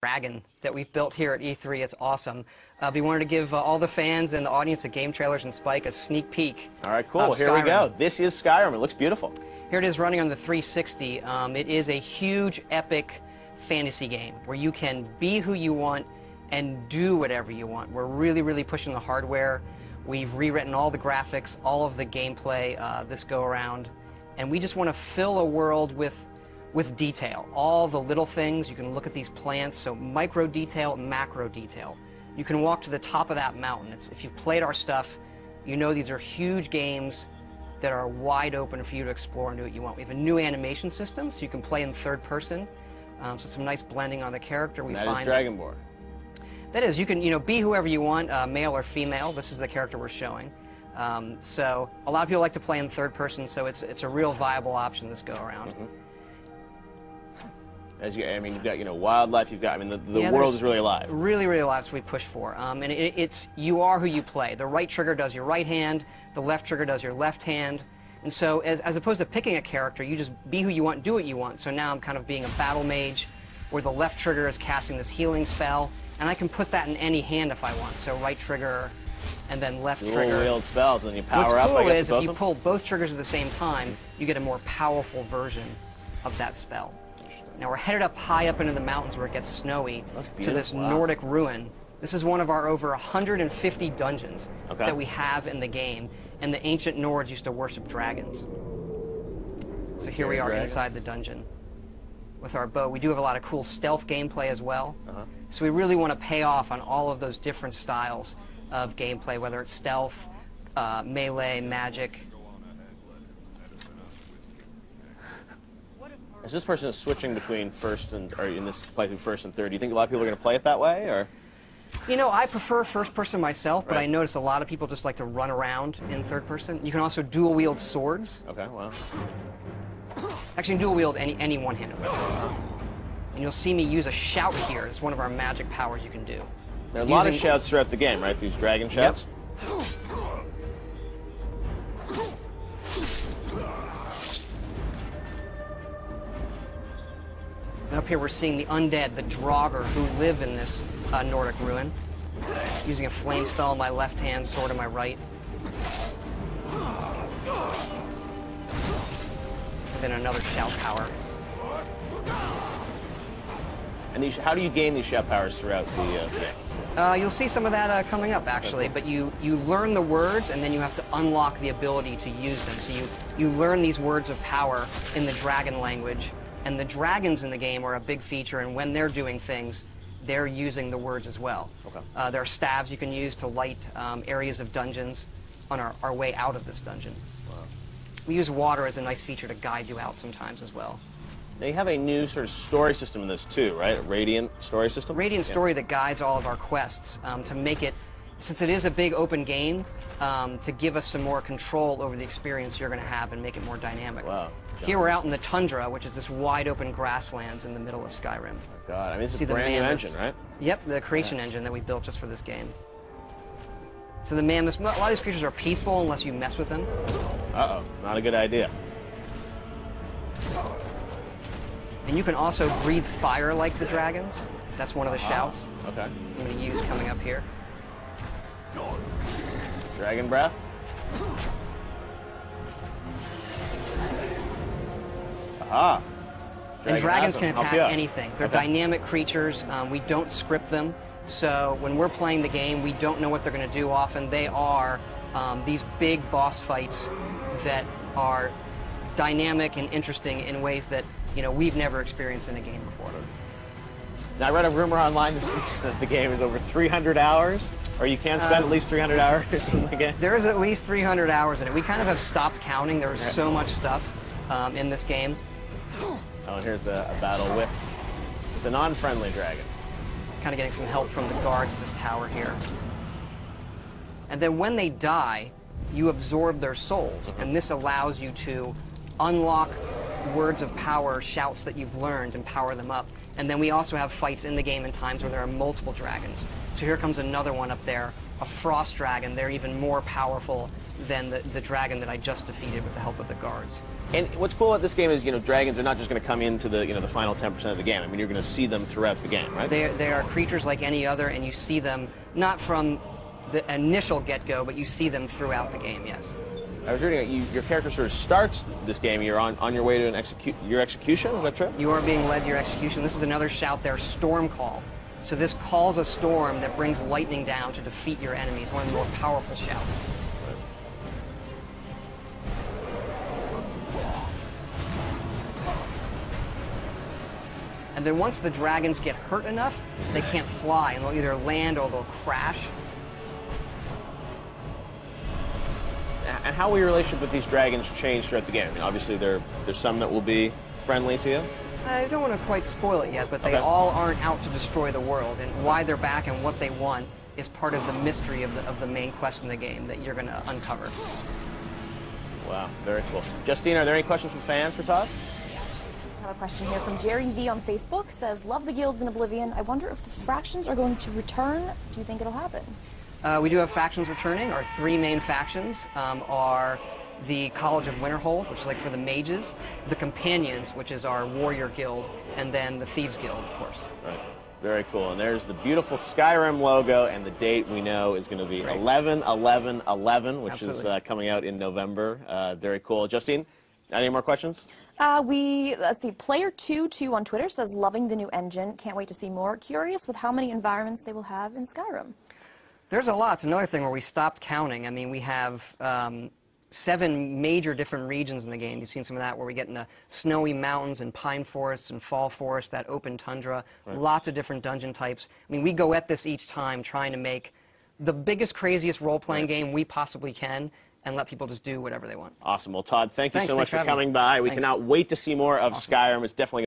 Dragon that we've built here at E3. It's awesome. We wanted to give all the fans and the audience at Game Trailers and Spike a sneak peek. All right, cool. Here we go. This is Skyrim. It looks beautiful. Here it is running on the 360. It is a huge, epic fantasy game where you can be who you want and do whatever you want. We're really, really pushing the hardware. We've rewritten all the graphics, all of the gameplay this go-around, and we just want to fill a world with detail. All the little things. You can look at these plants, so micro detail, macro detail. You can walk to the top of that mountain. If you've played our stuff, you know these are huge games that are wide open for you to explore and do what you want. We have a new animation system, so you can play in third person. So some nice blending on the character. That is Dragonborn. That is, you can be whoever you want, male or female. This is the character we're showing. So a lot of people like to play in third person, so it's a real viable option this go around. You've got wildlife. You've got the world is really alive. Really, really alive. That's what we push for. And it's you are who you play. The right trigger does your right hand. The left trigger does your left hand. And so as opposed to picking a character, you just be who you want, do what you want. So now I'm kind of being a battle mage, where the left trigger is casting this healing spell, and I can put that in any hand if I want. So right trigger, and then left trigger. Dual wield spells, and you power up. What's cool is if you pull both triggers at the same time, you get a more powerful version of that spell. Now we're headed up high up into the mountains where it gets snowy to this Nordic ruin. This is one of our over 150 dungeons that we have in the game, and the ancient Nords used to worship dragons. So here we are inside the dungeon with our bow. We do have a lot of cool stealth gameplay as well. So we really want to pay off on all of those different styles of gameplay, whether it's stealth, melee, magic. As this person is switching between in this playthrough first and third, do you think a lot of people are going to play it that way, or? I prefer first person myself, but I notice a lot of people just like to run around in third person. You can also dual wield swords. Okay, wow. Actually, dual wield any one-handed weapons. And you'll see me use a shout here. It's one of our magic powers you can do. There are a lot of shouts throughout the game, right? These dragon shouts? Yep. And up here we're seeing the undead, the Draugr, who live in this Nordic ruin. Using a flame spell in my left hand, sword in my right. And then another shout power. And how do you gain these shout powers throughout the game? You'll see some of that coming up, actually. But you learn the words, and then you have to unlock the ability to use them. So you learn these words of power in the dragon language. And the dragons in the game are a big feature, and when they're doing things, they're using the words as well. There are staves you can use to light areas of dungeons on our way out of this dungeon. We use water as a nice feature to guide you out sometimes as well. Now you have a new sort of story system in this too, right? A Radiant story system? Radiant story that guides all of our quests to make it, since it is a big open game, to give us some more control over the experience you're going to have and make it more dynamic. Wow. Here we're out in the tundra, which is this wide open grasslands in the middle of Skyrim. Oh God, this is a brand new engine, right? Yep, the creation engine that we built just for this game. So a lot of these creatures are peaceful unless you mess with them. Uh-oh, not a good idea. And you can also breathe fire like the dragons. That's one of the shouts. Okay. I'm going to use coming up here. Dragon breath. Aha. And dragons can attack anything. They're dynamic creatures. We don't script them. So when we're playing the game, we don't know what they're going to do often. They are these big boss fights that are dynamic and interesting in ways that we've never experienced in a game before. Now, I read a rumor online this week that the game is over 300 hours, or you can spend at least 300 hours in the game. There is at least 300 hours in it. We kind of have stopped counting. There was so much stuff in this game. Oh, here's a battle with a non-friendly dragon. Kind of getting some help from the guards at this tower here. And then when they die, you absorb their souls, and this allows you to unlock words of power, shouts that you've learned, and power them up. And then we also have fights in the game in times where there are multiple dragons. So here comes another one up there, a frost dragon. They're even more powerful than the dragon that I just defeated with the help of the guards. And what's cool about this game is, dragons are not just going to come into the, the final 10% of the game. I mean, you're going to see them throughout the game, right? They are creatures like any other, and you see them not from the initial get-go, but you see them throughout the game, yes. I was reading your character sort of starts this game, you're on your way to your execution, is that true? You are being led to your execution. This is another shout there, Storm Call. So this calls a storm that brings lightning down to defeat your enemies, one of the more powerful shouts. And then once the dragons get hurt enough, they can't fly, and they'll either land or they'll crash. And how will your relationship with these dragons change throughout the game? I mean, obviously, there's some that will be friendly to you. I don't want to quite spoil it yet, but they all aren't out to destroy the world, and why they're back and what they want is part of the mystery of the main quest in the game that you're going to uncover. Wow, very cool. Justine, are there any questions from fans for Todd? I have a question here from Jerry V on Facebook. Says, love the guilds in Oblivion. I wonder if the factions are going to return. Do you think it'll happen? We do have factions returning. Our three main factions are the College of Winterhold, which is like for the mages, the Companions, which is our warrior guild, and then the Thieves Guild, of course. Right. Very cool. And there's the beautiful Skyrim logo, and the date we know is going to be 11/11/11, which is coming out in November. Very cool. Justine, any more questions? Let's see, Player22 on Twitter says, loving the new engine. Can't wait to see more. Curious with how many environments they will have in Skyrim. There's a lot. It's another thing where we stopped counting. I mean, we have 7 major different regions in the game. You've seen some of that where we get into snowy mountains and pine forests and fall forests, that open tundra, lots of different dungeon types. I mean, we go at this each time trying to make the biggest, craziest role-playing game we possibly can and let people just do whatever they want. Awesome. Well, Todd, thank you so much for coming by. We cannot wait to see more of Skyrim. It's definitely